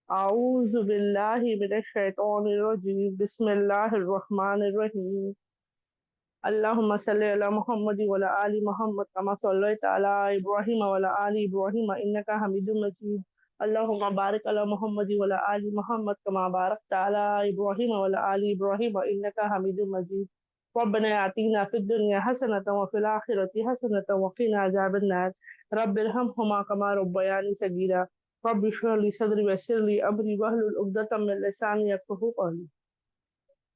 अऊज़ु बिल्लाहि मिनश शैतानिर रजीम बिस्मिल्लाहिर रहमानिर रहीम अल्लाहुम्मा सल्लि अला मुहम्मद व अला आलि मुहम्मद कमा सल्लैता अला इब्राहीम व अला आलि इब्राहीम इन्नका हमीदुम मजीद अल्लाहुम्मा बारिक अला मुहम्मद व अला आलि मुहम्मद कमा बारकता अला इब्राहीम व अला आलि इब्राहीम इन्नका हमीदुम मजीद रब्बना आतिना फिद दुनिया हसनतन व फिल आखिरति हसनतन व क़िना अज़ाबन नार रब्बिरहमहुमा कमा रब्बयानी सगीरा रब्बि इश्रह ली सदरी व यस्सिर ली अमरी वहलुल उक़दतम मिन लिसानी यफ़क़हू क़ौली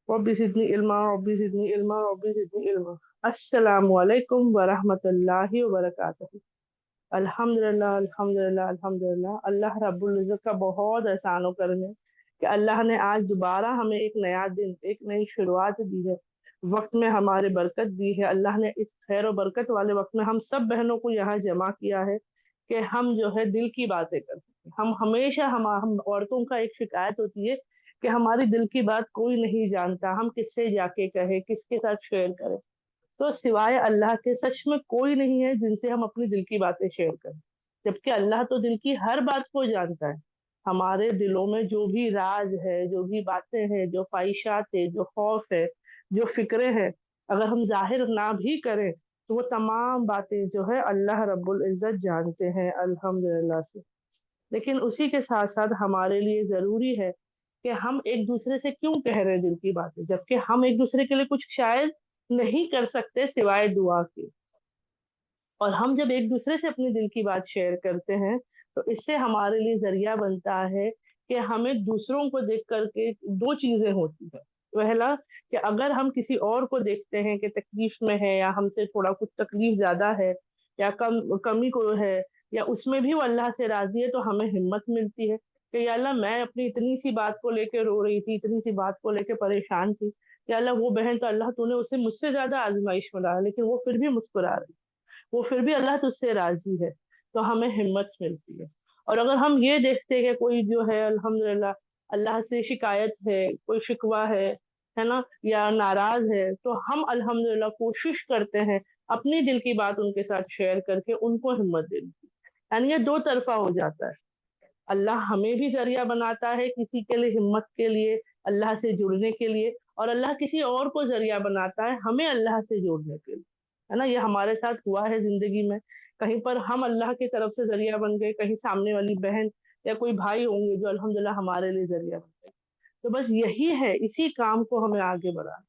रब्बी ज़िदनी इल्मा रब्बी ज़िदनी इल्मा रब्बी ज़िदनी इल्मा। अस्सलामु अलैकुम व रहमतुल्लाहि व बरकातहू। अल्हम्दुलिल्लाह अल्हम्दुलिल्लाह अल्हम्दुलिल्लाह। अल्लाह रब्बुल इज़्ज़त का बहुत एहसान और करम है कि अल्लाह ने आज दोबारा हमें एक नया दिन, एक नई शुरुआत दी है। वक्त में हमारे बरकत दी है। अल्लाह ने इस खैर और बरकत वाले वक्त में हम सब बहनों को यहाँ जमा किया है कि हम जो है दिल की बातें कर सकें। हम हमेशा हम औरतों का एक शिकायत होती है कि हमारी दिल की बात कोई नहीं जानता, हम किससे जाके कहें, किसके साथ शेयर करें। तो सिवाय अल्लाह के सच में कोई नहीं है जिनसे हम अपनी दिल की बातें शेयर करें, जबकि अल्लाह तो दिल की हर बात को जानता है। हमारे दिलों में जो भी राज है, जो भी बातें हैं, जो ख्वाहिशात है, जो खौफ है, जो फिक्रे हैं, अगर हम जाहिर ना भी करें तो वो तमाम बातें जो है अल्लाह रब्बुल इज्जत जानते हैं अल्हम्दुलिल्लाह से। लेकिन उसी के साथ साथ हमारे लिए जरूरी है कि हम एक दूसरे से क्यों कह रहे हैं दिल की बातें, जबकि हम एक दूसरे के लिए कुछ शायद नहीं कर सकते सिवाय दुआ के। और हम जब एक दूसरे से अपनी दिल की बात शेयर करते हैं तो इससे हमारे लिए जरिया बनता है कि हमें दूसरों को देख करके दो चीजें होती है। पहला, कि अगर हम किसी और को देखते हैं कि तकलीफ में है या हमसे थोड़ा कुछ तकलीफ ज्यादा है या कमी को है या उसमें भी वो अल्लाह से राजी है, तो हमें हिम्मत मिलती है कि या अल्लाह, मैं अपनी इतनी सी बात को लेकर रो रही थी, इतनी सी बात को लेकर परेशान थी, या अल्लाह वो बहन तो अल्लाह तूने उसे मुझसे ज्यादा आजमाइश में डाला लेकिन वो फिर भी मुस्कुरा रही, वो फिर भी अल्लाह तुझसे राजी है, तो हमें हिम्मत मिलती है। और अगर हम ये देखते हैं कि कोई जो है अल्हम्दुलिल्लाह अल्लाह से शिकायत है, कोई शिकवा है ना, या नाराज है, तो हम अल्हम्दुलिल्लाह कोशिश करते हैं अपनी दिल की बात उनके साथ शेयर करके उनको हिम्मत देने की। यानी ये दो तरफा हो जाता है। अल्लाह हमें भी जरिया बनाता है किसी के लिए हिम्मत के लिए, अल्लाह से जुड़ने के लिए, और अल्लाह किसी और को जरिया बनाता है हमें अल्लाह से जोड़ने के लिए। है ना, ये हमारे साथ हुआ है जिंदगी में। कहीं पर हम अल्लाह की तरफ से जरिया बन गए, कहीं सामने वाली बहन या कोई भाई होंगे जो अल्हम्दुलिल्लाह हमारे लिए जरिया बन गए। तो बस यही है, इसी काम को हमें आगे बढ़ाना।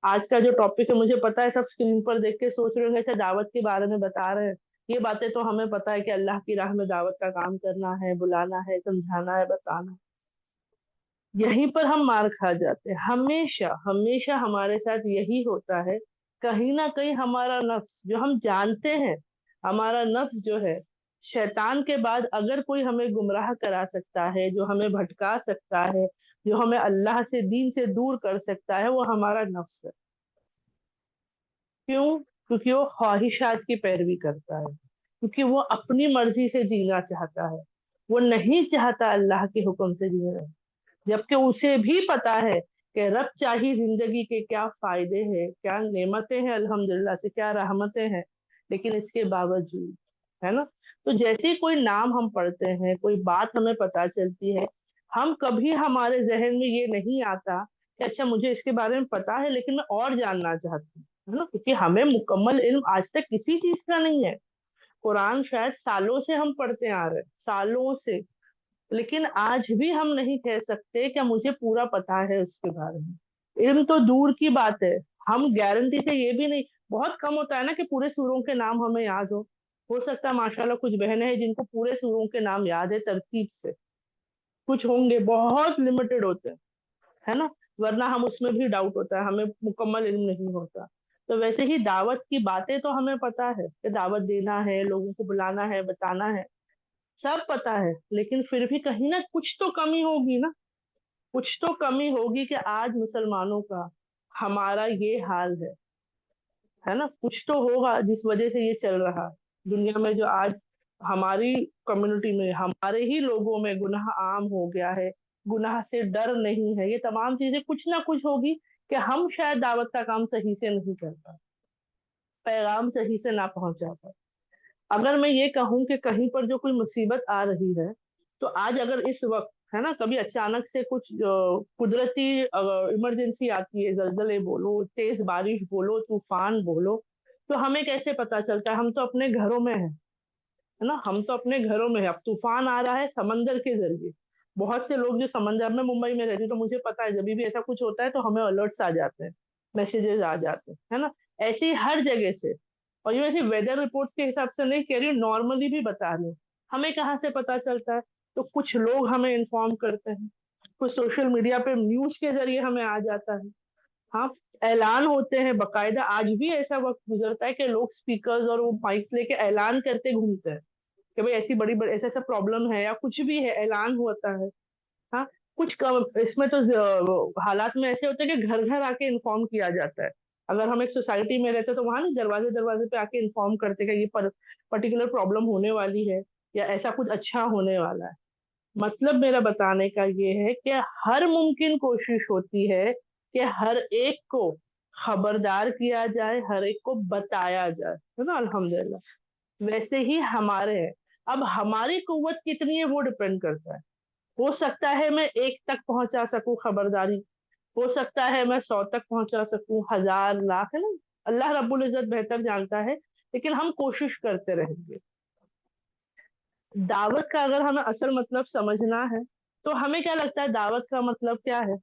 आज का जो टॉपिक है, मुझे पता है सब स्क्रीन पर देख के सोच रहे होंगे अच्छा दावत के बारे में बता रहे हैं। ये बातें तो हमें पता है कि अल्लाह की राह में दावत का काम करना है, बुलाना है, समझाना है, बताना है। यहीं पर हम मार खा जाते हैं। हमेशा हमेशा हमारे साथ यही होता है। कहीं ना कहीं हमारा नफ्स जो हम जानते हैं, हमारा नफ्स जो है, शैतान के बाद अगर कोई हमें गुमराह करा सकता है, जो हमें भटका सकता है, जो हमें अल्लाह से दीन से दूर कर सकता है, वो हमारा नफ्स है। क्यों? क्योंकि वो ख्वाहिशात की पैरवी करता है, क्योंकि वो अपनी मर्जी से जीना चाहता है, वो नहीं चाहता अल्लाह के हुक्म से जीना। जबकि उसे भी पता है कि रब चाही जिंदगी के क्या फायदे हैं, क्या नेमतें हैं अल्हम्दुलिल्लाह से, क्या रहमतें हैं, लेकिन इसके बावजूद, है ना, तो जैसे ही कोई नाम हम पढ़ते हैं, कोई बात हमें पता चलती है, हम कभी हमारे जहन में ये नहीं आता कि अच्छा मुझे इसके बारे में पता है लेकिन मैं और जानना चाहती हूँ, है ना, क्योंकि हमें मुकम्मल इल्म आज तक किसी चीज का नहीं है। कुरान शायद सालों से हम पढ़ते आ रहे हैं, सालों से, लेकिन आज भी हम नहीं कह सकते कि मुझे पूरा पता है उसके बारे में। इल्म तो दूर की बात है, हम गारंटी से ये भी नहीं, बहुत कम होता है ना कि पूरे सूरों के नाम हमें याद हो सकता है माशाल्लाह कुछ बहनें हैं जिनको पूरे सूरों के नाम याद है तरतीब से, कुछ होंगे, बहुत लिमिटेड होते हैं, है ना, वरना हम उसमें भी डाउट होता है, हमें मुकम्मल इल्म नहीं होता। तो वैसे ही दावत की बातें तो हमें पता है कि दावत देना है, लोगों को बुलाना है, बताना है, सब पता है, लेकिन फिर भी कहीं ना कुछ तो कमी होगी ना, कुछ तो कमी होगी कि आज मुसलमानों का हमारा ये हाल है ना, कुछ तो होगा जिस वजह से ये चल रहा है दुनिया में, जो आज हमारी कम्युनिटी में, हमारे ही लोगों में गुनाह आम हो गया है, गुनाह से डर नहीं है, ये तमाम चीजें कुछ ना कुछ होगी कि हम शायद दावत का काम सही से नहीं कर पाए, पैगाम सही से ना पहुंचा पाए। अगर मैं ये कहूं कि कहीं पर जो कोई मुसीबत आ रही है, तो आज अगर इस वक्त है ना। कभी अचानक से कुछ कुदरती इमरजेंसी आती है, जलजले बोलो, तेज बारिश बोलो, तूफान बोलो, तो हमें कैसे पता चलता है? हम तो अपने घरों में है ना, हम तो अपने घरों में है। अब तूफान आ रहा है समंदर के जरिए, बहुत से लोग जो समंदर में, मुंबई में रहती हूँ तो मुझे पता है जब भी ऐसा कुछ होता है तो हमें अलर्ट्स आ जाते हैं, मैसेजेस आ जाते हैं, है ना। ऐसे ही हर जगह से। और ये वैसे वेदर रिपोर्ट के हिसाब से नहीं कह रही हूँ, नॉर्मली भी बता रही हूँ। हमें कहाँ से पता चलता है? तो कुछ लोग हमें इन्फॉर्म करते हैं, कुछ सोशल मीडिया पे न्यूज के जरिए हमें आ जाता है। हाँ, ऐलान होते हैं बकायदा। आज भी ऐसा वक्त गुजरता है कि लोग स्पीकर्स और वो माइक्स लेके ऐलान करते घूमते हैं कि भाई ऐसी बड़ी बड़ी ऐसा ऐसा प्रॉब्लम है या कुछ भी है, ऐलान होता है। हाँ, कुछ इसमें तो हालात में ऐसे होते हैं कि घर घर आके इन्फॉर्म किया जाता है। अगर हम एक सोसाइटी में रहते हैं तो वहां ना दरवाजे दरवाजे पे आके इन्फॉर्म करते हैं कि ये पर्टिकुलर प्रॉब्लम होने वाली है या ऐसा कुछ अच्छा होने वाला है। मतलब मेरा बताने का ये है कि हर मुमकिन कोशिश होती है कि हर एक को खबरदार किया जाए, हर एक को बताया जाए, है ना। अल्हम्दुलिल्लाह वैसे ही हमारे हैं। अब हमारी कुव्वत कितनी है वो डिपेंड करता है। हो सकता है मैं एक तक पहुंचा सकूं खबरदारी, हो सकता है मैं 100 तक पहुंचा सकूं, 1000 लाख, है ना। अल्लाह रब्बुल इज्जत बेहतर जानता है, लेकिन हम कोशिश करते रहेंगे। दावत का अगर हमें असल मतलब समझना है तो हमें क्या लगता है दावत का मतलब क्या है?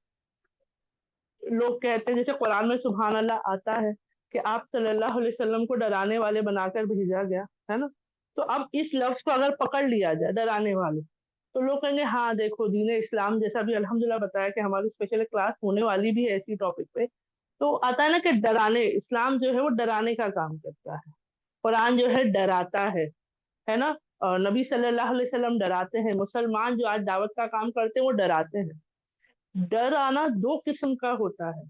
लोग कहते हैं जैसे कुरान में सुभान अल्लाह आता है कि आप सल्लल्लाहु अलैहि वसल्लम को डराने वाले बनाकर भेजा गया, है ना। तो अब इस लफ्ज को अगर पकड़ लिया जाए डराने वाले, तो लोग कहेंगे हाँ देखो दीन इस्लाम जैसा भी अल्हम्दुलिल्लाह बताया कि हमारी स्पेशल क्लास होने वाली भी है इसी टॉपिक पे। तो आता है ना कि डराने, इस्लाम जो है वो डराने का काम करता है। कुरान जो है डराता है ना। और नबी सल्लल्लाहु अलैहि वसल्लम डराते हैं, मुसलमान जो आज दावत का काम करते हैं वो डराते हैं। डर आना दो किस्म का होता है।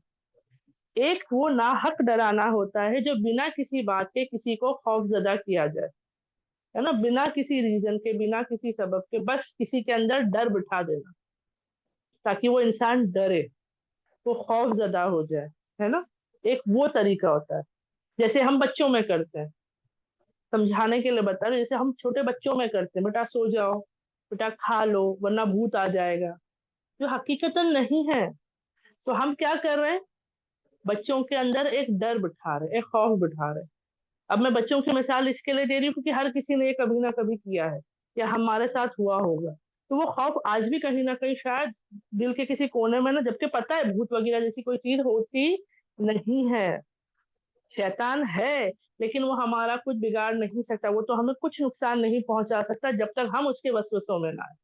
एक वो नाहक डराना होता है जो बिना किसी बात के किसी को खौफजदा किया जाए, है ना, बिना किसी रीजन के, बिना किसी सबब के, बस किसी के अंदर डर बिठा देना ताकि वो इंसान डरे, वो खौफजदा हो जाए, है ना। एक वो तरीका होता है जैसे हम बच्चों में करते हैं, समझाने के लिए बता रहे हैं, जैसे हम छोटे बच्चों में करते हैं, बेटा सो जाओ, बेटा खा लो वरना भूत आ जाएगा, जो हकीकतन नहीं है। तो हम क्या कर रहे हैं? बच्चों के अंदर एक डर बिठा रहे, एक खौफ बिठा रहे। अब मैं बच्चों की मिसाल इसके लिए दे रही हूँ क्योंकि हर किसी ने ये कभी ना कभी किया है या हमारे साथ हुआ होगा। तो वो खौफ आज भी कहीं ना कहीं शायद दिल के किसी कोने में ना, जबकि पता है भूत वगैरह जैसी कोई चीज होती नहीं है, शैतान है, लेकिन वो हमारा कुछ बिगाड़ नहीं सकता, वो तो हमें कुछ नुकसान नहीं पहुंचा सकता जब तक हम उसके वसवसों में ना आए,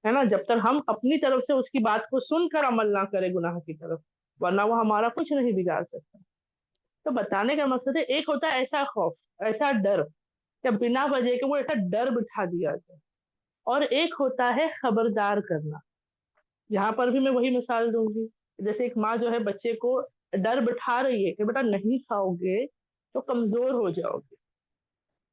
है ना, जब तक हम अपनी तरफ से उसकी बात को सुनकर अमल ना करें गुनाह की तरफ, वरना वो हमारा कुछ नहीं बिगाड़ सकता। तो बताने का मकसद है एक होता है ऐसा खौफ, ऐसा डर कि बिना वजह के वो ऐसा डर बिठा दिया जाए, और एक होता है खबरदार करना। यहाँ पर भी मैं वही मिसाल दूंगी, जैसे एक माँ जो है बच्चे को डर बिठा रही है कि बेटा नहीं खाओगे तो कमजोर हो जाओगे,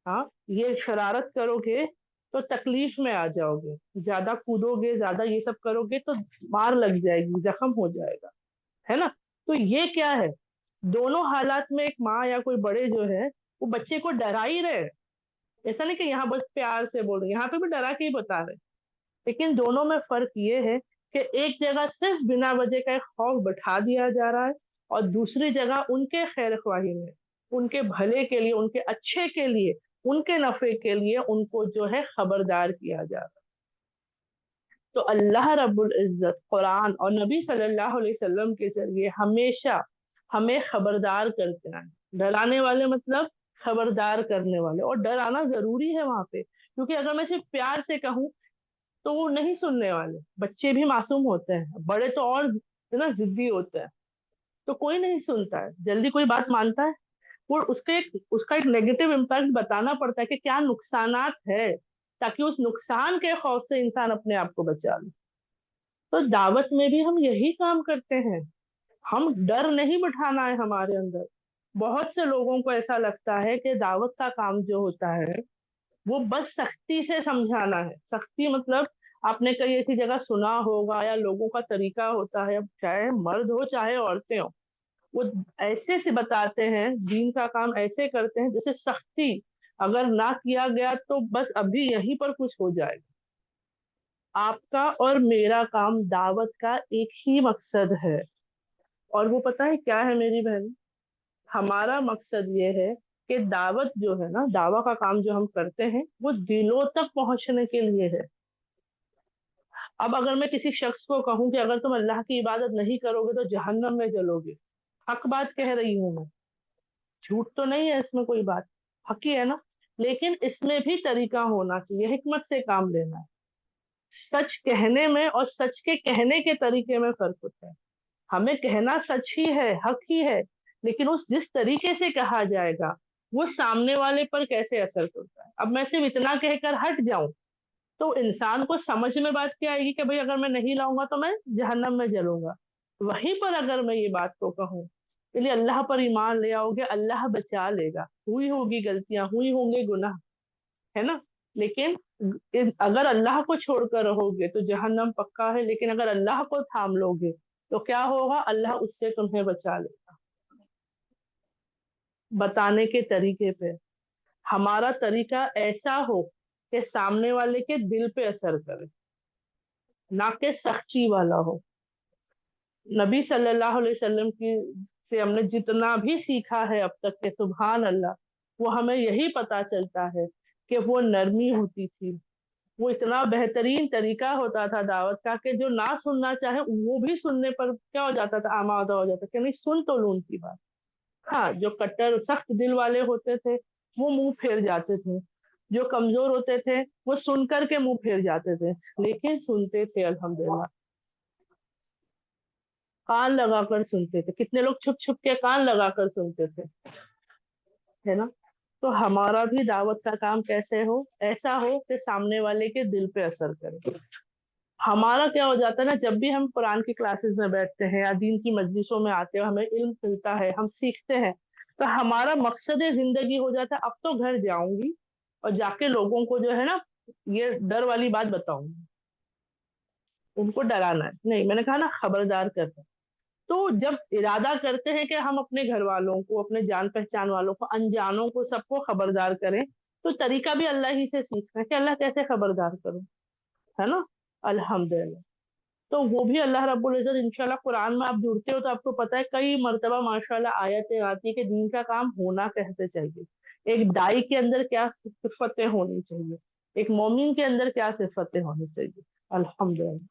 हाँ ये शरारत करोगे तो तकलीफ में आ जाओगे, ज्यादा कूदोगे, ज्यादा ये सब करोगे तो मार लग जाएगी, जख्म हो जाएगा, है ना। तो ये क्या है? दोनों हालात में एक माँ या कोई बड़े जो है वो बच्चे को डरा ही रहे। ऐसा नहीं कि यहाँ बस प्यार से बोल रहे, यहाँ पे भी डरा के ही बता रहे। लेकिन दोनों में फर्क ये है कि एक जगह सिर्फ बिना वजह का एक खौफ बैठा दिया जा रहा है, और दूसरी जगह उनके खैर ख्वाही में, उनके भले के लिए, उनके अच्छे के लिए, उनके नफे के लिए उनको जो है खबरदार किया जा रहा है। तो अल्लाह रब्बुल इज्जत कुरान और नबी सल्लल्लाहु अलैहि वसल्लम के जरिए हमेशा हमें खबरदार करते हैं। डराने वाले मतलब खबरदार करने वाले, और डराना जरूरी है वहां पे, क्योंकि अगर मैं सिर्फ प्यार से कहूँ तो वो नहीं सुनने वाले। बच्चे भी मासूम होते हैं, बड़े तो और है ना जिद्दी होते हैं, तो कोई नहीं सुनता है, जल्दी कोई बात मानता है। वो उसका एक नेगेटिव इम्पैक्ट बताना पड़ता है कि क्या नुकसानात है, ताकि उस नुकसान के खौफ से इंसान अपने आप को बचा ले। तो दावत में भी हम यही काम करते हैं, हम डर नहीं बिठाना है हमारे अंदर। बहुत से लोगों को ऐसा लगता है कि दावत का काम जो होता है वो बस सख्ती से समझाना है। सख्ती मतलब आपने कई ऐसी जगह सुना होगा, या लोगों का तरीका होता है, अब चाहे मर्द हो चाहे औरतें हो, वो ऐसे से बताते हैं, दीन का काम ऐसे करते हैं जैसे सख्ती अगर ना किया गया तो बस अभी यहीं पर कुछ हो जाएगा। आपका और मेरा काम दावत का एक ही मकसद है, और वो पता है क्या है मेरी बहन? हमारा मकसद ये है कि दावत जो है ना, दावा का काम जो हम करते हैं वो दिलों तक पहुंचने के लिए है। अब अगर मैं किसी शख्स को कहूं कि अगर तुम अल्लाह की इबादत नहीं करोगे तो जहन्नम में जलोगे, हक बात कह रही हूं मैं, झूठ तो नहीं है इसमें कोई बात, हक ही है ना। लेकिन इसमें भी तरीका होना चाहिए, हिकमत से काम लेना है। सच कहने में और सच के कहने के तरीके में फर्क होता है। हमें कहना सच ही है, हक ही है, लेकिन उस जिस तरीके से कहा जाएगा वो सामने वाले पर कैसे असर करता है। अब मैं सिर्फ इतना कहकर हट जाऊं तो इंसान को समझ में बात क्या आएगी कि भाई अगर मैं नहीं लाऊंगा तो मैं जहन्नम में जलूंगा। वहीं पर अगर मैं ये बात को कहूँ, इसलिए अल्लाह पर ईमान ले आओगे, अल्लाह बचा लेगा, हुई होगी गलतियां, हुई होंगे गुनाह, है ना। लेकिन अगर अल्लाह को छोड़कर रहोगे तो जहन्नम पक्का है, लेकिन अगर अल्लाह को थाम लोगे तो क्या होगा? अल्लाह उससे तुम्हें बचा लेगा। बताने के तरीके पे हमारा तरीका ऐसा हो कि सामने वाले के दिल पे असर करे, ना कि सख्ती वाला हो। नबी सल्लल्लाहु अलैहि वसल्लम की से हमने जितना भी सीखा है अब तक के, सुभान अल्लाह, वो हमें यही पता चलता है कि वो नरमी होती थी। वो इतना बेहतरीन तरीका होता था दावत का कि जो ना सुनना चाहे वो भी सुनने पर क्या हो जाता था, आमादा हो जाता कि नहीं, सुन तो लूं उनकी बात। हाँ, जो कट्टर सख्त दिल वाले होते थे वो मुंह फेर जाते थे, जो कमजोर होते थे वो सुन करके मुंह फेर जाते थे, लेकिन सुनते थे अल्हम्दुलिल्लाह, कान लगाकर सुनते थे। कितने लोग छुप छुप के कान लगाकर सुनते थे, है ना। तो हमारा भी दावत का काम कैसे हो? ऐसा हो कि सामने वाले के दिल पे असर करे। हमारा क्या हो जाता है ना, जब भी हम कुरान की क्लासेस में बैठते हैं या दीन की मजलिसों में आते हैं, हमें इल्म मिलता है, हम सीखते हैं, तो हमारा मकसद जिंदगी हो जाता है अब तो घर जाऊंगी और जाके लोगों को जो है ना ये डर वाली बात बताऊंगी, उनको डराना है नहीं, मैंने कहा ना खबरदार करना है। तो जब इरादा करते हैं कि हम अपने घर वालों को, अपने जान पहचान वालों को, अनजानों को, सबको खबरदार करें, तो तरीका भी अल्लाह ही से सीखना है कि अल्लाह कैसे खबरदार करूं, है ना। अल्हम्दुलिल्लाह। तो वो भी अल्लाह रब्बुल इज्जत इंशाल्लाह, कुरान में आप जुड़ते हो तो आपको पता है कई मर्तबा माशाल्लाह आयतें आती है कि दीन का काम होना कैसे चाहिए, एक दाई के अंदर क्या सिफतें होनी चाहिए, एक मोमिन के अंदर क्या सिफतें होनी चाहिए। अल्हम्दुलिल्लाह।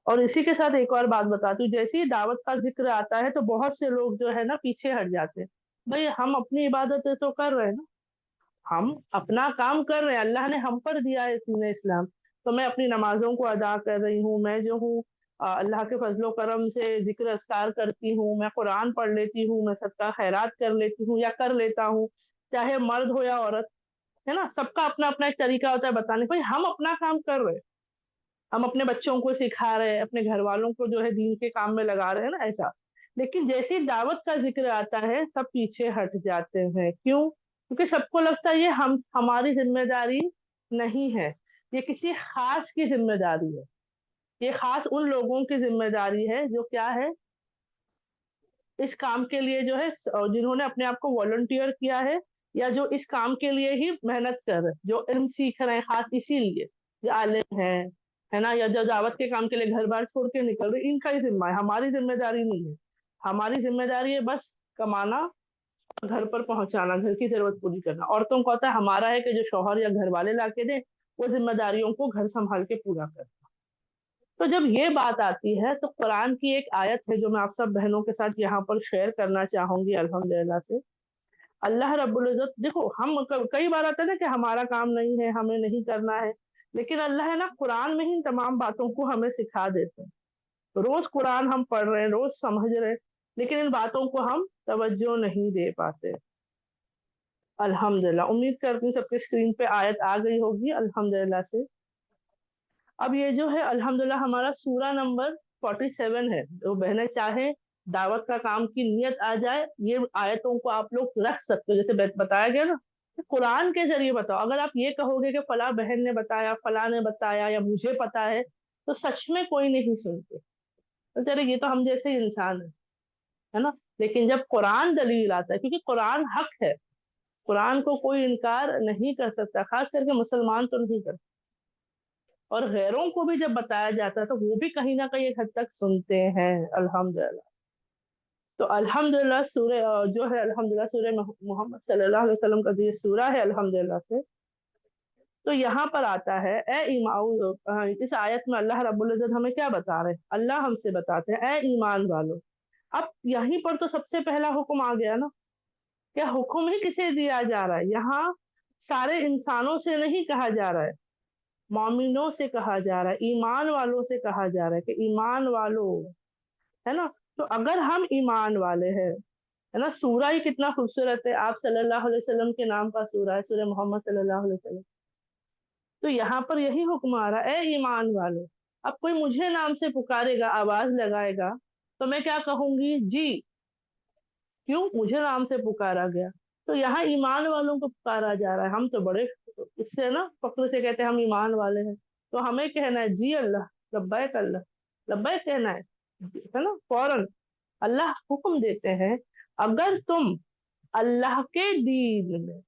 और इसी के साथ एक और बात बताती हूँ, जैसे ही दावत का जिक्र आता है तो बहुत से लोग जो है ना पीछे हट जाते हैं। भाई हम अपनी इबादतें तो कर रहे हैं ना, हम अपना काम कर रहे हैं, अल्लाह ने हम पर दिया है दीन इस्लाम, तो मैं अपनी नमाजों को अदा कर रही हूँ, मैं जो हूँ अल्लाह के फजलो करम से जिक्र अस्कार करती हूँ, मैं कुरान पढ़ लेती हूँ, मैं सबका खैरात कर लेती हूँ या कर लेता हूँ, चाहे मर्द हो या औरत, है ना। सबका अपना अपना एक तरीका होता है बताने का। भाई हम अपना काम कर रहे हैं, हम अपने बच्चों को सिखा रहे हैं, अपने घर वालों को जो है दीन के काम में लगा रहे हैं ना, ऐसा। लेकिन जैसे ही दावत का जिक्र आता है सब पीछे हट जाते हैं, क्यों? क्योंकि सबको लगता है ये हम हमारी जिम्मेदारी नहीं है, ये किसी खास की जिम्मेदारी है, ये खास उन लोगों की जिम्मेदारी है जो क्या है, इस काम के लिए जो है जिन्होंने अपने आप को वॉलंटियर किया है, या जो इस काम के लिए ही मेहनत कर रहे हैं, जो इल्म सीख रहे हैं खास इसीलिए, जो आलिम है ना, या जो दावत के काम के लिए घर बार छोड़ के निकल रहे, इनका ही जिम्मा है, हमारी जिम्मेदारी नहीं है। हमारी जिम्मेदारी है बस कमाना, घर पर पहुंचाना, घर की जरूरत पूरी करना। औरतों का होता है हमारा है कि जो शौहर या घर वाले ला के दे, वो जिम्मेदारियों को घर संभाल के पूरा कर। तो जब ये बात आती है तो कुरान की एक आयत है जो मैं आप सब बहनों के साथ यहाँ पर शेयर करना चाहूंगी अल्हम्दुलिल्लाह से। अल्लाह रब्बुल इज्जत, देखो हम कई बार आता है ना कि हमारा काम नहीं है, हमें नहीं करना है, लेकिन अल्लाह है ना कुरान में ही इन तमाम बातों को हमें सिखा देते हैं। रोज कुरान हम पढ़ रहे हैं, रोज समझ रहे हैं, लेकिन इन बातों को हम तवज्जो नहीं दे पाते। अल्हम्दुलिल्लाह, उम्मीद करती हूँ सबके स्क्रीन पे आयत आ गई होगी अल्हम्दुलिल्लाह से। अब ये जो है अल्हम्दुलिल्लाह हमारा सूरा नंबर 47 है। तो बहनें चाहे दावत का काम की नीयत आ जाए, ये आयतों को आप लोग रख सकते हो, जैसे बताया गया ना कि कुरान के जरिए बताओ। अगर आप ये कहोगे कि फला बहन ने बताया, फला ने बताया, या मुझे पता है, तो सच में कोई नहीं सुनते, तो चले ये तो हम जैसे ही इंसान है ना। लेकिन जब कुरान दलील आता है, क्योंकि कुरान हक है, कुरान को कोई इनकार नहीं कर सकता, खास करके मुसलमान तो नहीं कर। اور غیروں کو भी जब बताया जाता है तो वो भी कहीं ना कहीं एक हद तक सुनते हैं। अल्हम्दुलिल्लाह। तो अल्हम्दुलिल्लाह जो है अल्हम्दुलिल्लाह सूरह मोहम्मद सल्लल्लाहु अलैहि वसल्लम का जो ये सूरा है अल्हम्दुलिल्लाह से, तो यहाँ पर आता है ए ईमाऊ, इस आयत में अल्लाह रब्बुल इज्जत हमें क्या बता रहे हैं? अल्लाह हमसे बताते हैं ए ईमान वालों। अब यहीं पर तो सबसे पहला हुक्म आ गया ना। क्या हुक्म ही किसे दिया जा रहा है? यहाँ सारे इंसानों से नहीं कहा जा रहा है, मोमिनों से कहा जा रहा है, ईमान वालों से कहा जा रहा है कि ईमान वालों, है ना। तो अगर हम ईमान वाले हैं, है ना, सूरा ही कितना खूबसूरत है, आप सल्लल्लाहु अलैहि वसल्लम के नाम का सूरा है, सूरह मोहम्मद सल्लल्लाहु अलैहि वसल्लम। तो यहाँ पर यही हुक्म आ रहा है ए ईमान वालों। अब कोई मुझे नाम से पुकारेगा, आवाज लगाएगा, तो मैं क्या कहूंगी? जी। क्यों? मुझे नाम से पुकारा गया। तो यहाँ ईमान वालों को पुकारा जा रहा है। हम तो बड़े इससे ना फक्र से कहते हैं हम ईमान वाले हैं, तो हमें कहना है जी अल्लाह, लब्बैक अल्लाह, लब्बैक कहना है ना, फौरन। अल्लाह हुक्म देते हैं अगर तुम अल्लाह के दीन में,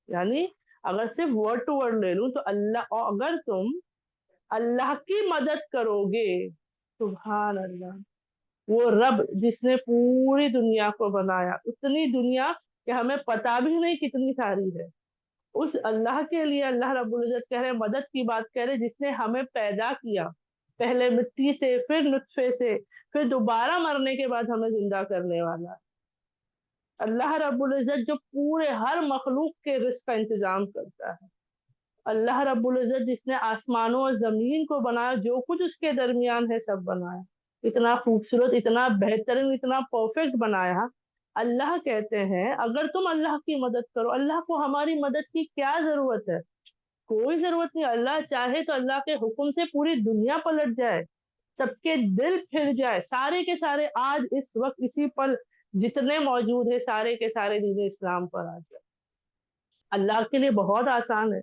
यानी अगर सिर्फ वर्ड टू वर्ड ले लूं तो अल्लाह, और अगर तुम अल्लाह की मदद करोगे, सुभान अल्लाह, वो रब जिसने पूरी दुनिया को बनाया, उतनी दुनिया कि हमें पता भी नहीं कितनी सारी है, उस अल्लाह के लिए अल्लाह रब्बुल इज्जत कह रहे, मदद की बात कह रहे, जिसने हमें पैदा किया पहले मिट्टी से, फिर नुत्फे से, फिर दोबारा मरने के बाद हमें जिंदा करने वाला। अल्लाह रब्बुल इज्जत जो पूरे हर मखलूक के रिस्क का इंतजाम करता है। अल्लाह रब्बुल इज्जत जिसने आसमानों और जमीन को बनाया, जो कुछ उसके दरमियान है सब बनाया, इतना खूबसूरत, इतना बेहतरीन, इतना परफेक्ट बनाया। अल्लाह कहते हैं अगर तुम अल्लाह की मदद करो, अल्लाह को हमारी मदद की क्या जरूरत है? कोई जरूरत नहीं। अल्लाह चाहे तो अल्लाह के हुक्म से पूरी दुनिया पलट जाए, सबके दिल फिर जाए, सारे के सारे आज इस वक्त इसी पल जितने मौजूद है सारे के सारे दीन इस्लाम पर आ जाए। अल्लाह के लिए बहुत आसान है।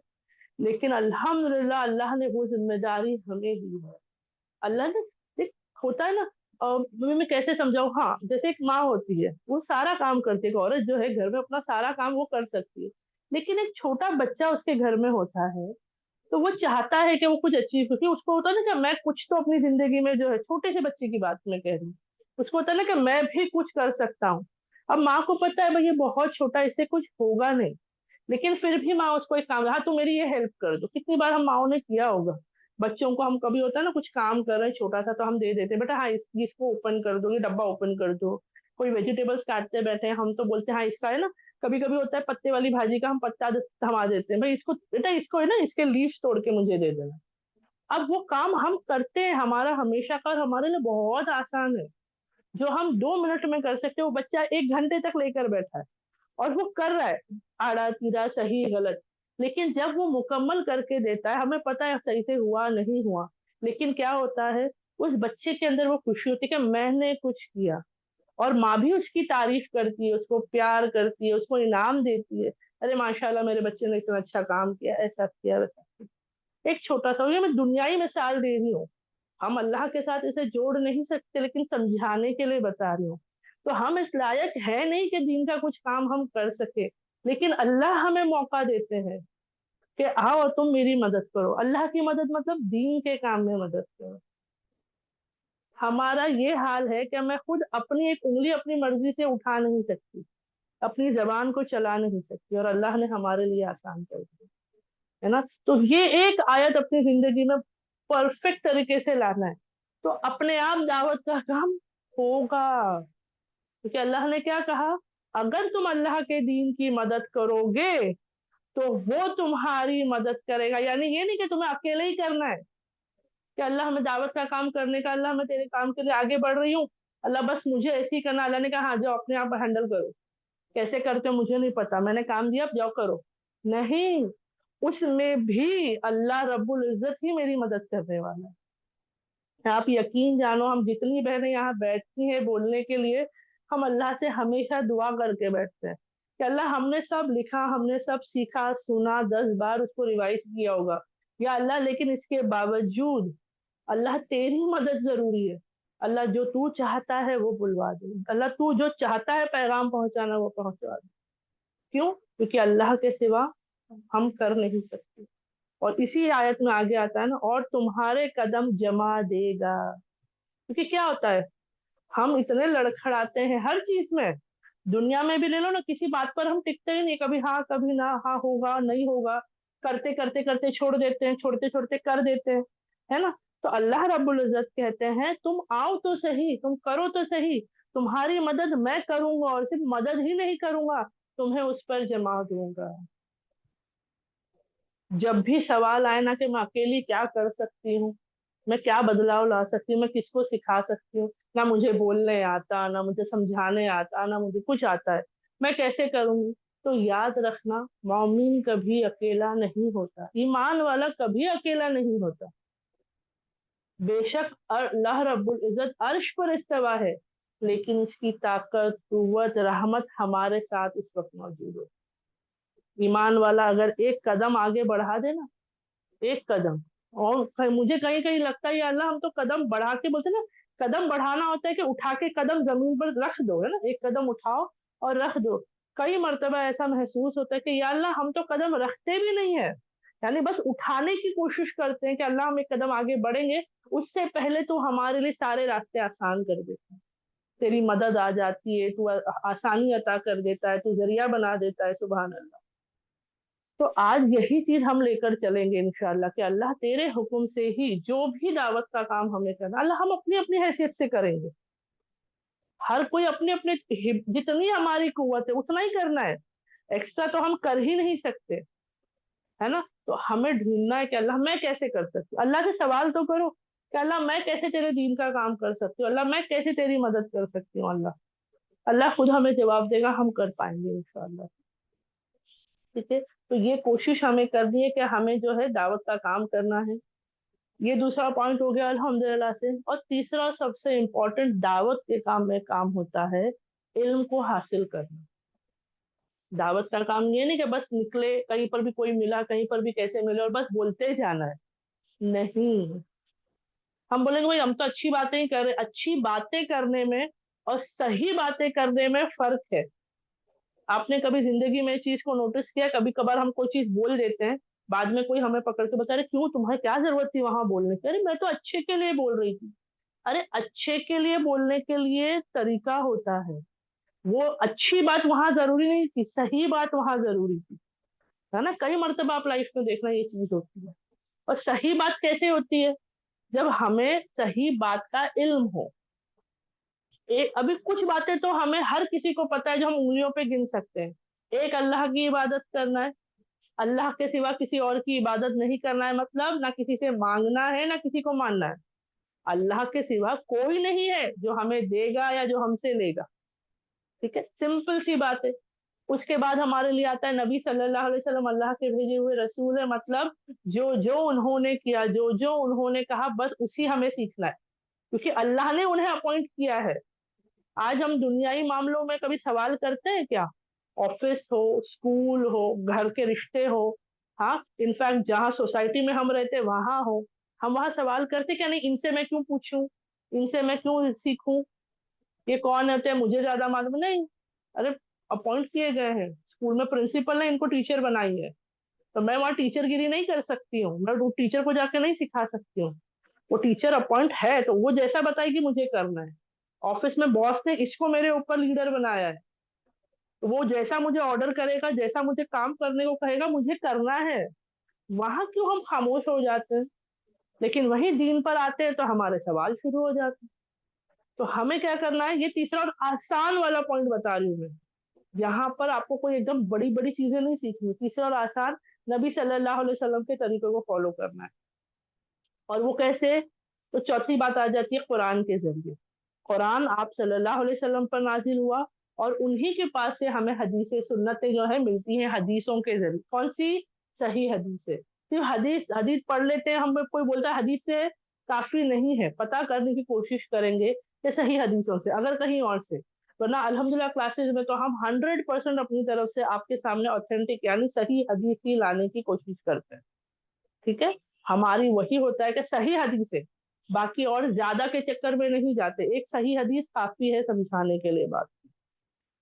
लेकिन अल्हम्दुलिल्लाह अल्लाह ने वो जिम्मेदारी हमें दी है। अल्लाह ने, एक होता है ना, मैं कैसे समझाऊं, हाँ, जैसे एक माँ होती है, वो सारा काम करती है, एक औरत जो है घर में अपना सारा काम वो कर सकती है। लेकिन एक छोटा बच्चा उसके घर में होता है, तो वो चाहता है कि वो कुछ अचीव, क्योंकि उसको होता है ना कि मैं कुछ तो अपनी जिंदगी में जो है, छोटे से बच्चे की बात मैं कह रही हूँ, उसको होता है ना कि मैं भी कुछ कर सकता हूँ। अब माँ को पता है भाई ये बहुत छोटा है, इससे कुछ होगा नहीं, लेकिन फिर भी माँ उसको एक काम, हाँ तू मेरी ये हेल्प कर दो। कितनी बार हम माओ ने किया होगा। बच्चों को हम कभी होता है ना कुछ काम कर रहे हैं छोटा सा, तो हम दे देते हैं, बेटा हाँ इसको ओपन कर दो, ये डब्बा ओपन कर दो। कोई वेजिटेबल्स काटते बैठे हैं, हम तो बोलते हैं हाँ इसका है ना, कभी कभी होता है पत्ते वाली भाजी का, हम पत्ता थमा देते हैं, भाई इसको बेटा इसको है ना इसके लीव्स तोड़ के मुझे दे देना। अब वो काम हम करते हैं, हमारा हमेशा का, और हमारे लिए बहुत आसान है। जो हम 2 मिनट में कर सकते हैं, वो बच्चा 1 घंटे तक लेकर बैठा है और वो कर रहा है, आड़ा तीड़ा सही गलत। लेकिन जब वो मुकम्मल करके देता है, हमें पता है सही से हुआ नहीं हुआ, लेकिन क्या होता है, उस बच्चे के अंदर वो खुशी होती है कि मैंने कुछ किया। और माँ भी उसकी तारीफ करती है, उसको प्यार करती है, उसको इनाम देती है, अरे माशाल्लाह मेरे बच्चे ने इतना अच्छा काम किया, ऐसा किया वैसा किया। एक छोटा सा, ये मैं दुनियाई मिसाल दे रही हूँ, हम अल्लाह के साथ इसे जोड़ नहीं सकते, लेकिन समझाने के लिए बता रही हूँ। तो हम इस लायक है नहीं कि दिन का कुछ काम हम कर सके, लेकिन अल्लाह हमें मौका देते हैं कि आओ तुम मेरी मदद करो। अल्लाह की मदद मतलब दीन के काम में मदद करो। हमारा ये हाल है कि मैं खुद अपनी एक उंगली अपनी मर्जी से उठा नहीं सकती, अपनी जबान को चला नहीं सकती, और अल्लाह ने हमारे लिए आसान कर दिया, है ना। तो ये एक आयत अपनी जिंदगी में परफेक्ट तरीके से लाना है, तो अपने आप दावत का काम होगा। क्योंकि अल्लाह ने क्या कहा, अगर तुम अल्लाह के दीन की मदद करोगे तो वो तुम्हारी मदद करेगा। यानी ये नहीं कि तुम्हें अकेले ही करना है, कि अल्लाह हमें दावत का काम करने का, अल्लाह मैं तेरे काम के लिए आगे बढ़ रही हूँ, अल्लाह बस मुझे ऐसे ही करना। अल्लाह ने कहा हाँ जाओ अपने आप हैंडल करो, कैसे करते हो मुझे नहीं पता, मैंने काम दिया अब जाओ करो। नहीं, उसमें भी अल्लाह रब्बुल इज्जत ही मेरी मदद करने वाला है। आप यकीन जानो, हम जितनी बहनें यहाँ बैठती हैं बोलने के लिए, हम अल्लाह से हमेशा दुआ करके बैठते हैं कि अल्लाह हमने सब लिखा, हमने सब सीखा सुना, 10 बार उसको रिवाइज किया होगा, या अल्लाह लेकिन इसके बावजूद अल्लाह तेरी मदद जरूरी है। अल्लाह जो तू चाहता है वो बुलवा दे, अल्लाह तू जो चाहता है पैगाम पहुंचाना वो पहुंचा दे। क्यों? क्योंकि अल्लाह के सिवा हम कर नहीं सकते। اور اسی آیت میں آگے آتا ہے نا اور تمہارے قدم جما دے گا. کیونکہ کیا ہوتا ہے ہم اتنے لڑکھڑاتے ہیں ہر چیز میں. دنیا میں بھی لے لو نا, کسی بات پر ہم ٹکتے ہی نہیں, کبھی ہاں کبھی نہ, ہاں ہوگا نہیں ہوگا, کرتے کرتے کرتے چھوڑ دیتے ہیں, چھوڑتے چھوڑتے کر دیتے ہیں, ہے نا. تو اللہ رب العزت کہتے ہیں تم آؤ تو صحیح, تم کرو تو صحیح, تمہاری مدد میں کروں گا, اور صرف مدد ہی نہیں کروں گا, تمہیں اس پر جما دوں گا. جب بھی سوال آئے نا کہ میں اکیلی کیا کر سکتی ہوں, میں کیا بدلاؤ لا سکتی ہوں, میں کس کو سکھا سکتی ہوں, نہ مجھے بولنے آتا, نہ مجھے سمجھانے آتا, نہ مجھے کچھ آتا ہے, میں کیسے کروں گی. تو یاد رکھنا مومن کبھی اکیلا نہیں ہوتا, ایمان والا کبھی اکیلا نہیں ہوتا. بے شک اللہ رب العزت عرش پر استوا ہے, لیکن اس کی طاقت, قوت, رحمت ہمارے ساتھ اس وقت موجود ہے. ایمان والا اگر ایک قدم آگے بڑھا دے نا, ایک قدم, اور مجھے کہیں کہیں لگتا ہے یا اللہ ہم تو قدم بڑھا کے بولتے نا, قدم بڑھانا ہوتا ہے کہ اٹھا کے قدم زمین پر رکھ دو, ہے نا, ایک قدم اٹھاؤ اور رکھ دو. کئی مرتبہ ایسا محسوس ہوتا ہے کہ یا اللہ ہم تو قدم رکھتے بھی نہیں ہے, یعنی بس اٹھانے کی کوشش کرتے ہیں کہ اللہ ہم ایک قدم آگے بڑھیں گے, اس سے پہلے تو ہمارے لیے سارے راستے آسان کر دیتا ہے, تیری مدد آ جاتی ہے, تو آسانی عطا کر دیتا ہے, تو ذریعہ بنا دیتا ہے. سبحان اللہ. تو آج یہی چیز ہم لے کر چلیں گے انشاءاللہ کہ اللہ تیرے حکم سے ہی جو بھی دعوت کا کام ہمیں کرنا, اللہ ہم اپنی اپنی حیثیت سے کریں گے. ہر کوئی اپنے اپنے جتنی ہماری قوت ہے اتنا ہی کرنا ہے, ایکسٹرا تو ہم کر ہی نہیں سکتے, ہے نا. تو ہمیں ڈھونڈنا ہے کہ اللہ میں کیسے کر سکتی ہوں. اللہ سے سوال تو کرو کہ اللہ میں کیسے تیرے دین کا کام کر سکتی ہوں, اللہ میں کیسے تیری مدد کر سکتی ہوں. اللہ خود ہمیں جواب دے گا, ہم کر پائیں گے انشاءاللہ. ٹھیک ہے, تو یہ کوشش ہمیں کرنی ہے کہ ہمیں جو ہے دعوت کا کام کرنا ہے. یہ دوسرا پوائنٹ ہو گیا الحمدللہ سے. اور تیسرا سب سے امپورٹنٹ دعوت کے کام میں کام ہوتا ہے علم کو حاصل کرنا. دعوت کا کام یہ نہیں کہ بس نکلے, کہیں پر بھی کوئی ملا, کہیں پر بھی کیسے ملے اور بس بولتے جانا ہے. نہیں, ہم بولیں گے بھائی ہم تو اچھی باتیں ہی کر رہے, اچھی باتیں کرنے میں اور صحیح باتیں کرنے میں فرق ہے. آپ نے کبھی زندگی میں چیز کو نوٹس کیا, کبھی کبھار ہم کوئی چیز بول دیتے ہیں, بعد میں کوئی ہمیں پکڑ کے بتا رہے کیوں, تمہیں کیا ضرورت تھی وہاں بولنے کی, ارے میں تو اچھے کے لیے بول رہی تھی. ارے اچھے کے لیے بولنے کے لیے طریقہ ہوتا ہے, وہ اچھی بات وہاں ضروری نہیں تھی, صحیح بات وہاں ضروری تھی, ہے نا. کئی مرتبہ آپ لائف میں دیکھنا یہ چیز ہوتی ہے. اور صحیح بات کیسے ہوتی ہے, جب ہمیں صحیح بات کا علم ہو. ابھی کچھ باتیں تو ہمیں ہر کسی کو پتا ہے جو ہم انگلیوں پہ گن سکتے ہیں. ایک اللہ کی عبادت کرنا ہے, اللہ کے سوا کسی اور کی عبادت نہیں کرنا ہے, مطلب نہ کسی سے مانگنا ہے نہ کسی کو ماننا ہے. اللہ کے سوا کوئی نہیں ہے جو ہمیں دے گا یا جو ہم سے لے گا. ٹھیک ہے, سمپل سی بات ہے. اس کے بعد ہمارے لیے آتا ہے نبی صلی اللہ علیہ وسلم اللہ کے بھیجے ہوئے رسول ہے, مطلب جو جو انہوں نے کیا, جو جو انہوں نے کہا, بس اسی ہمیں سیکھنا ہے, کیونکہ اللہ نے انہیں اپوائنٹ کیا ہے. آج ہم دنیائی معاملوں میں کبھی سوال کرتے ہیں کیا, آفس ہو, اسکول ہو, گھر کے رشتے ہو, ہاں انفیکٹ جہاں سوسائٹی میں ہم رہتے وہاں ہو, ہم وہاں سوال کرتے کہ نہیں ان سے میں کیوں پوچھوں, ان سے میں کیوں سیکھوں, یہ کون ہوتے ہیں مجھے زیادہ معلوم نہیں. ارے اپوائنٹ کیے گئے ہیں, اسکول میں پرنسپل نے ان کو ٹیچر بنائی ہے, تو میں وہاں ٹیچر گیری نہیں کر سکتی ہوں, میں ٹیچر کو جا کے نہیں سکھا سکتی ہوں. وہ ٹیچر اپوائنٹ ہے تو وہ جیسا بتائے گی مجھے کرنا ہے. آفس میں باس نے اس کو میرے اوپر لیڈر بنایا ہے, تو وہ جیسا مجھے آرڈر کرے گا, جیسا مجھے کام کرنے کو کہے گا, مجھے کرنا ہے. وہاں کیوں ہم خاموش ہو جاتے ہیں, لیکن وہی دین پر آتے ہیں تو ہمارے سوال شروع ہو جاتے ہیں. تو ہمیں کیا کرنا ہے, یہ تیسرا اور آسان والا پوائنٹ بتا رہی ہوں میں. یہاں پر آپ کو کوئی ایک دم بڑی بڑی چیزیں نہیں سیکھنی, تیسرا اور آسان نبی صلی اللہ علیہ وسلم کے طریقے کو فالو کرنا ہے. اور وہ کیسے, تو چوتھی بات آ جاتی ہے قرآن کے ذریعے. قرآن آپ صلی اللہ علیہ وسلم پر نازل ہوا, اور انہی کے پاس سے ہمیں حدیث سنتیں جو ہے ملتی ہیں حدیثوں کے ذریعے. کون سی, صحیح حدیث ہے. صرف حدیث پڑھ لیتے ہیں, ہم کوئی بولتا ہے حدیث سے کافی نہیں ہے, پتہ کرنے کی کوشش کریں گے کہ صحیح حدیثوں سے, اگر کہیں اور سے, ورنہ الحمدللہ کلاسز میں تو ہم 100% اپنی طرف سے آپ کے سامنے آتھینٹک یعنی صحیح حدیث ہی لانے کی کوشش کرتے ہیں. ٹھیک ہے, ہماری وہی ہوتا ہے کہ صحیح حدیث ہے, باقی اور زیادہ کے چکر میں نہیں جاتے, ایک صحیح حدیث کافی ہے سمجھانے کے لیے بات.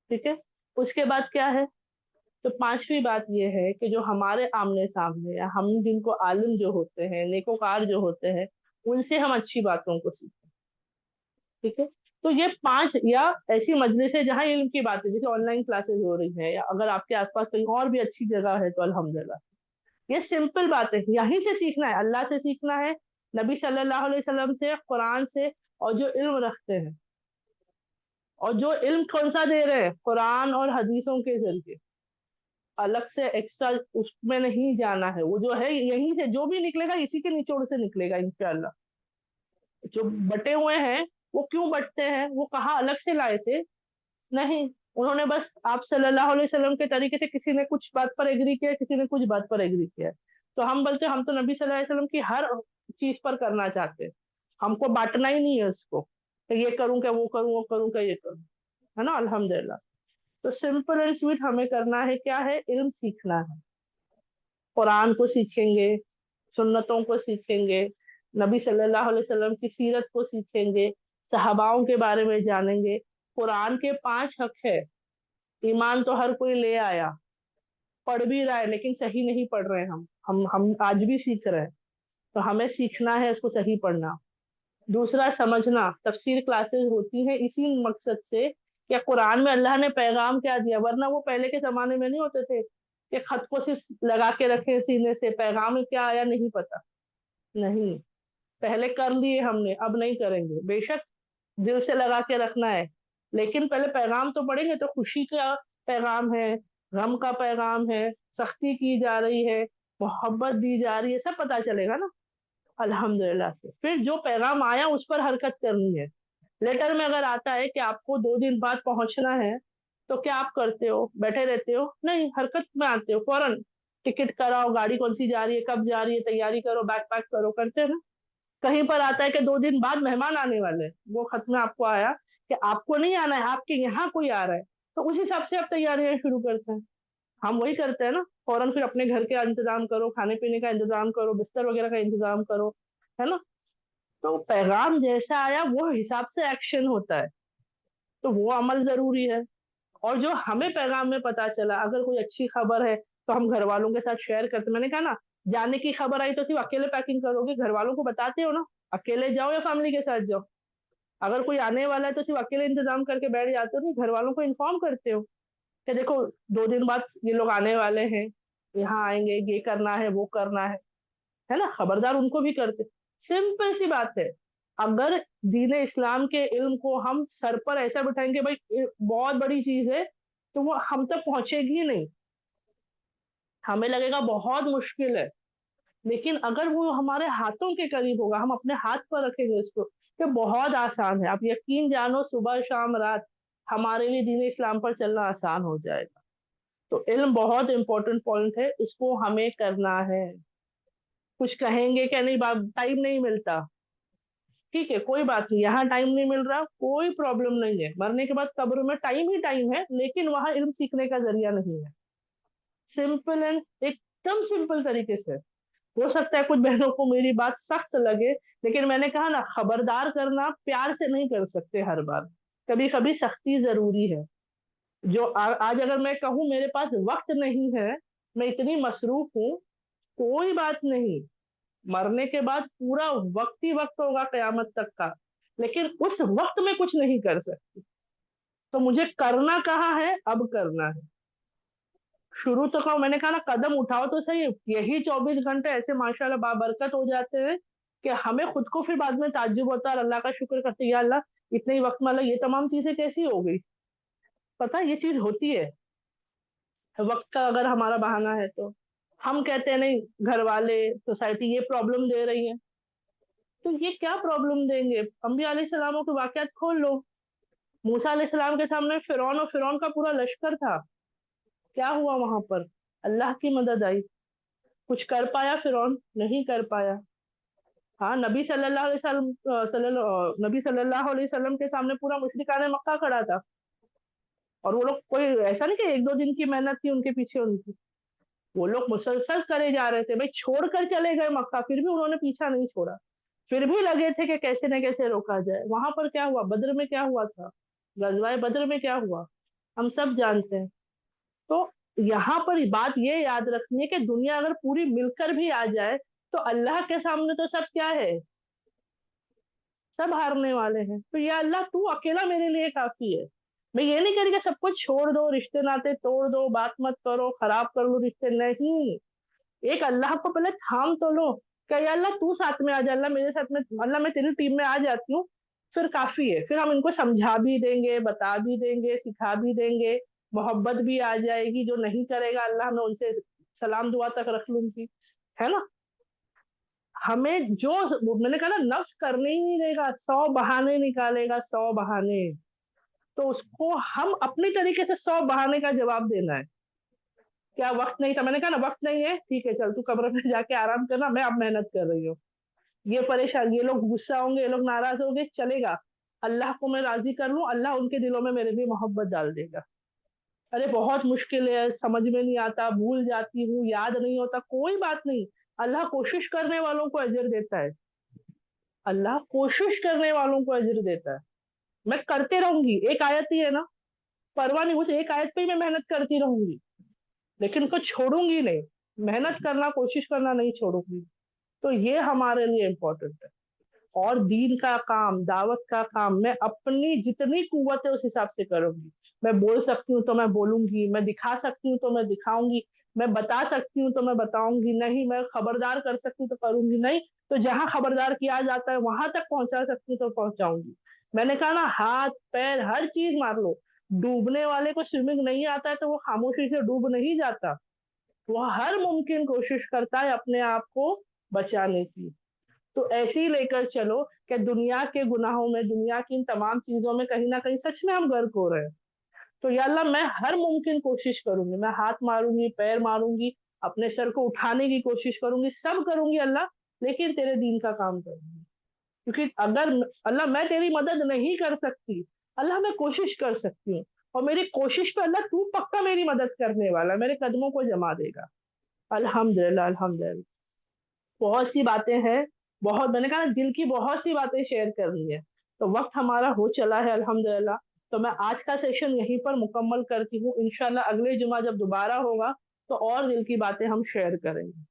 ٹھیک ہے, اس کے بعد کیا ہے تو پانچویں بات یہ ہے کہ جو ہمارے آمنے سامنے یا ہم جن کو عالم جو ہوتے ہیں، نیکوکار جو ہوتے ہیں، ان سے ہم اچھی باتوں کو سیکھیں، ٹھیک ہے؟ تو یہ پانچ، یا ایسی مجلس ہے جہاں علم کی باتیں، جیسے آن لائن کلاسز ہو رہی ہے، یا اگر آپ کے آس پاس کہیں اور بھی اچھی جگہ ہے تو الحمدللہ، یہ سمپل بات ہے، یہیں سے سیکھنا ہے، اللہ سے سیکھنا ہے، نبی صلی اللہ علیہ وسلم سے، قرآن سے، اور جو علم رکھتے ہیں، اور جو علم کون سا دے رہے ہیں، قرآن اور حدیثوں کے ذریعے، الگ سے ایکسٹرا اس میں نہیں جانا ہے، وہ جو ہے یہیں سے جو بھی نکلے گا اسی کے نچوڑ سے نکلے گا انشاءاللہ۔ جو بٹے ہوئے ہیں وہ کیوں بٹتے ہیں، وہ کہاں الگ سے لائے تھے؟ نہیں، انہوں نے بس آپ صلی اللہ علیہ وسلم کے طریقے سے، کسی نے کچھ بات پر ایگری کیا، کسی نے کچھ بات پر ایگری کیا، تو ہم بولتے ہم تو نبی صلی اللہ علیہ وسلم کی ہر چیز پر کرنا چاہتے ہیں، ہم کو بانٹنا ہی نہیں ہے اس کو کہ یہ کروں کہ وہ کروں، وہ کروں کہ یہ کروں، ہے نا؟ الحمدللہ۔ تو سمپل اینڈ سویٹ ہمیں کرنا ہے کیا ہے؟ علم سیکھنا ہے، قرآن کو سیکھیں گے، سنتوں کو سیکھیں گے، نبی صلی اللہ علیہ وسلم کی سیرت کو سیکھیں گے، صحاباؤں کے بارے میں جانیں گے۔ قرآن کے 5 حق ہے، ایمان تو ہر کوئی لے آیا، پڑھ بھی رہا ہے، لیکن صحیح نہیں پڑھ رہے ہیں ہم آج بھی سیکھ رہے ہیں، تو ہمیں سیکھنا ہے اس کو صحیح پڑھنا۔ دوسرا، سمجھنا، تفسیر کلاسز ہوتی ہیں اسی مقصد سے کہ قرآن میں اللہ نے پیغام کیا دیا، ورنہ وہ پہلے کے زمانے میں نہیں ہوتے تھے کہ خط کو صرف لگا کے رکھے سینے سے، پیغام کیا آیا نہیں پتا، نہیں، پہلے کر لیے ہم نے، اب نہیں کریں گے، بے شک دل سے لگا کے رکھنا ہے، لیکن پہلے پیغام تو پڑھیں گے، تو خوشی کا پیغام ہے، غم کا پیغام ہے، سختی کی جا رہی ہے، محبت دی جا رہی ہے، سب پتا چلے گا نا الحمدللہ سے۔ پھر جو پیغام آیا اس پر حرکت کرنی ہے۔ لیٹر میں اگر آتا ہے کہ آپ کو 2 دن بعد پہنچنا ہے، تو کیا آپ کرتے ہو؟ بیٹھے رہتے ہو؟ نہیں، حرکت میں آتے ہو فوراً، ٹکٹ کراؤ، گاڑی کون سی جا رہی ہے، کب جا رہی ہے، تیاری کرو، بیگ پیک کرو، کرتے ہیں نا؟ کہیں پر آتا ہے کہ 2 دن بعد مہمان آنے والے ہیں، وہ خط میں آپ کو آیا کہ آپ کو نہیں آنا ہے، آپ کے یہاں کوئی آ رہا ہے، تو اس حساب سے آپ تیاریاں شروع کرتے ہیں۔ ہم وہی کرتے ہیں نا، فوراً پھر اپنے گھر کا انتظام کرو، کھانے پینے کا انتظام کرو، بستر وغیرہ کا انتظام کرو، ہے نا؟ تو پیغام جیسا آیا وہ حساب سے ایکشن ہوتا ہے، تو وہ عمل ضروری ہے۔ اور جو ہمیں پیغام میں پتا چلا، اگر کوئی اچھی خبر ہے تو ہم گھر والوں کے ساتھ شیئر کرتے، میں نے کہا نا، جانے کی خبر آئی تو صرف اکیلے پیکنگ کرو گے، گھر والوں کو بتاتے ہو نا، اکیلے جاؤ یا فیملی کے ساتھ جاؤ، اگر کوئی آنے والا ہے تو صرف اکیلے انتظام کر کے بیٹھ جاتے ہو، نہیں، گھر والوں کو انفارم کرتے ہو کہ دیکھو 2 دن بعد یہ لوگ آنے والے ہیں، یہاں آئیں گے، یہ کرنا ہے، وہ کرنا ہے نا؟ خبردار ان کو بھی کرتے، سمپل سی بات ہے۔ اگر دین اسلام کے علم کو ہم سر پر ایسا بٹھائیں گے بھائی بہت بڑی چیز ہے، تو وہ ہم تک پہنچے گی نہیں، ہمیں لگے گا بہت مشکل ہے، لیکن اگر وہ ہمارے ہاتھوں کے قریب ہوگا، ہم اپنے ہاتھ پر رکھیں گے اس کو، کہ بہت آسان ہے، آپ یقین جانو، صبح شام رات ہمارے لیے دین اسلام پر چلنا آسان ہو جائے گا۔ تو علم بہت امپورٹنٹ پوائنٹ ہے، اس کو ہمیں کرنا ہے۔ کچھ کہیں گے کہ نہیں ٹائم نہیں ملتا، ٹھیک ہے، کوئی بات نہیں، یہاں ٹائم نہیں مل رہا، کوئی پرابلم نہیں ہے، مرنے کے بعد قبر میں ٹائم ہی ٹائم ہے، لیکن وہاں علم سیکھنے کا ذریعہ نہیں ہے، سمپل اینڈ ایک دم سمپل طریقے سے۔ ہو سکتا ہے کچھ بہنوں کو میری بات سخت لگے، لیکن میں نے کہا نا، خبردار کرنا پیار سے نہیں کر سکتے ہر بار، کبھی کبھی سختی ضروری ہے۔ جو آج اگر میں کہوں میرے پاس وقت نہیں ہے، میں اتنی مصروف ہوں، کوئی بات نہیں، مرنے کے بعد پورا وقت ہی وقت ہوگا قیامت تک کا، لیکن اس وقت میں کچھ نہیں کر سکتی، تو مجھے کرنا کہاں ہے؟ اب کرنا ہے، شروع تو کہو، میں نے کہا نا، قدم اٹھاؤ تو صحیح، یہی 24 گھنٹے ایسے ماشاءاللہ بابرکت ہو جاتے ہیں کہ ہمیں خود کو پھر بعد میں تعجب ہوتا ہے، اور اللہ کا شکر کرتے، یا اللہ اتنے ہی وقت میں اللہ یہ تمام چیزیں کیسی ہو گئی؟ پتہ یہ چیز ہوتی ہے، وقت کا اگر ہمارا بہانہ ہے تو ہم کہتے ہیں نہیں، گھر والے، سوسائٹی یہ پرابلم دے رہی ہے، تو یہ کیا پرابلم دیں گے؟ انبیاء علیہ السلام کے واقعات کھول لو، موسیٰ علیہ السلام کے سامنے فرعون اور فرعون کا پورا لشکر تھا، کیا ہوا وہاں پر؟ اللہ کی مدد آئی، کچھ کر پایا فرعون؟ نہیں کر پایا۔ ہاں، نبی صلی اللہ علیہ وسلم نبی صلی اللہ علیہ وسلم کے سامنے پورا مشرکان مکہ کھڑا تھا، اور وہ لوگ کوئی ایسا نہیں کہ 1 2 دن کی محنت تھی ان کے پیچھے، ان کی وہ لوگ مسلسل کرے جا رہے تھے، بھائی چھوڑ کر چلے گئے مکہ، پھر بھی انہوں نے پیچھا نہیں چھوڑا، پھر بھی لگے تھے کہ کیسے نہ کیسے روکا جائے۔ وہاں پر کیا ہوا؟ بدر میں کیا ہوا تھا؟ غزوہ بدر میں کیا ہوا؟ ہم سب جانتے ہیں۔ تو यहाँ पर बात ये याद रखनी है कि दुनिया अगर पूरी मिलकर भी आ जाए तो अल्लाह के सामने तो सब क्या है, सब हारने वाले हैं। तो या अल्लाह तू अकेला मेरे लिए काफी है। मैं ये नहीं कह रही कि सब कुछ छोड़ दो, रिश्ते नाते तोड़ दो, बात मत करो, खराब कर लो रिश्ते, नहीं। एक अल्लाह को पहले थाम तो लो कि या अल्लाह तू साथ में आ जा, अल्लाह मेरे साथ में, अल्लाह मैं तेरी टीम में आ जाती हूँ, फिर काफी है। फिर हम इनको समझा भी देंगे, बता भी देंगे, सिखा भी देंगे, मोहब्बत भी आ जाएगी। जो नहीं करेगा अल्लाह, मैं उनसे सलाम दुआ तक रख लूंगी, है ना। हमें जो, मैंने कहा ना, नफ्स करने ही नहीं देगा, 100 बहाने निकालेगा, 100 बहाने। तो उसको हम अपनी तरीके से 100 बहाने का जवाब देना है। क्या वक्त नहीं था, मैंने कहा ना वक्त नहीं है, ठीक है चल तू कब्र में जाके आराम करना, मैं अब मेहनत कर रही हूँ। ये परेशान, ये लोग गुस्सा होंगे, ये लोग नाराज होंगे, चलेगा, अल्लाह को मैं राजी कर लूं, अल्लाह उनके दिलों में मेरे लिए मोहब्बत डाल देगा। अरे बहुत मुश्किल है, समझ में नहीं आता, भूल जाती हूँ, याद नहीं होता, कोई बात नहीं। अल्लाह कोशिश करने वालों को अजर देता है, अल्लाह कोशिश करने वालों को अजर देता है। मैं करते रहूंगी, एक आयत ही है ना, परवाह नहीं, मुझे एक आयत पे ही मैं मेहनत करती रहूंगी, लेकिन उनको छोड़ूंगी नहीं, मेहनत करना, कोशिश करना नहीं छोड़ूंगी। तो ये हमारे लिए इम्पोर्टेंट है। और दीन का काम, दावत का काम, मैं अपनी जितनी कुव्वत है उस हिसाब से करूंगी। मैं बोल सकती हूँ तो मैं बोलूंगी, मैं दिखा सकती हूँ तो मैं दिखाऊंगी, मैं बता सकती हूँ तो मैं बताऊंगी, नहीं मैं खबरदार कर सकती हूँ तो करूंगी, नहीं तो जहां खबरदार किया जाता है वहां तक पहुंचा सकती हूँ तो पहुंचाऊंगी। मैंने कहा ना, हाथ पैर हर चीज मार लो। डूबने वाले को स्विमिंग नहीं आता है तो वो खामोशी से डूब नहीं जाता, वो हर मुमकिन कोशिश करता है अपने आप को बचाने की। तो ऐसे ही लेकर चलो कि दुनिया के गुनाहों में, दुनिया की इन तमाम चीजों में कहीं ना कहीं सच में हम गर्क हो रहे हैं। तो या अल्लाह मैं हर मुमकिन कोशिश करूंगी, मैं हाथ मारूंगी, पैर मारूंगी, अपने सर को उठाने की कोशिश करूंगी, सब करूंगी अल्लाह, लेकिन तेरे दीन का काम करूंगी। क्योंकि अगर अल्लाह मैं तेरी मदद नहीं कर सकती, अल्लाह मैं कोशिश कर सकती हूँ, और मेरी कोशिश पे अल्लाह तू पक्का मेरी मदद करने वाला, मेरे कदमों को जमा देगा। अल्हम्दुलिल्लाह, अल्हम्दुलिल्लाह। बहुत सी बातें हैं, बहुत, मैंने कहा ना, दिल की बहुत सी बातें शेयर करनी है। तो वक्त हमारा हो चला है अल्हम्दुलिल्लाह। तो मैं आज का सेशन यहीं पर मुकम्मल करती हूँ, इंशाल्लाह अगले जुमा जब दोबारा होगा तो और दिल की बातें हम शेयर करेंगे।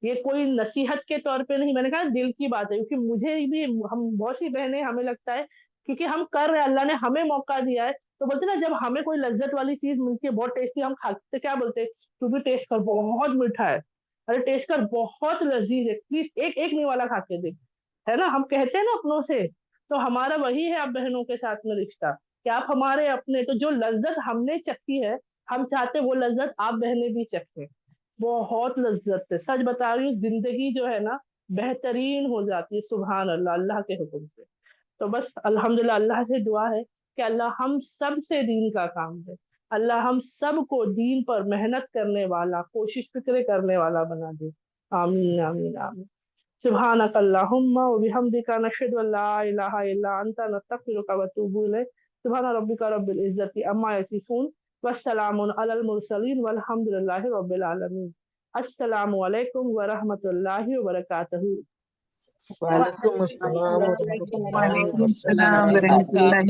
ये कोई नसीहत के तौर पे नहीं, मैंने कहा दिल की बात है, क्योंकि मुझे भी, हम बहुत सी बहनें, हमें लगता है क्योंकि हम कर रहे हैं, अल्लाह ने हमें मौका दिया है, तो बोलते ना, जब हमें कोई लज्जत वाली चीज मिलती है बहुत टेस्टी, हम खाते क्या बोलते हैं, तू भी टेस्ट कर, बहुत मीठा है, अरे टेस्ट कर, बहुत लजीज है, प्लीज एक एक नहीं वाला खा के देख, है ना, हम कहते हैं ना अपनों से। तो हमारा वही है आप बहनों के साथ में रिश्ता, कि आप हमारे अपने, तो जो लज्जत हमने चखी है, हम चाहते वो लज्जत आप बहनें भी चखें। बहुत लज्जत है, सच बता रही हूँ, जिंदगी जो है ना बेहतरीन हो जाती है, सुभान अल्लाह, अल्लाह के हुक्म से। तो बस अल्हम्दुलिल्लाह, अल्लाह से दुआ है कि अल्लाह हम सब से दीन का काम दे, अल्लाह हम सब को दीन पर मेहनत करने वाला, कोशिश फिक्र करने वाला बना दे। आमीन, आमीन, आमीन। सुब्हानक अल्लाहुम्मा व बिहम्दिका, नशहदु अल्ला इलाहा इल्ला अंता, नस्तगफिरुका व अतूबु इलैक। सुब्हान रब्बिका रब्बिल इज्जति अम्मा यसिफून, वस्सलामुन अलल मुरसलीन, वल्हम्दुलिल्लाहि रब्बिल आलमीन। अस्सलामु अलैकुम व रहमतुल्लाहि व बरकातहू। वालेकुम अस्सलाम व वालेकुम रहमतुल्लाहि व अस्सलाम बरकातहू। वरहमतुल्लाहि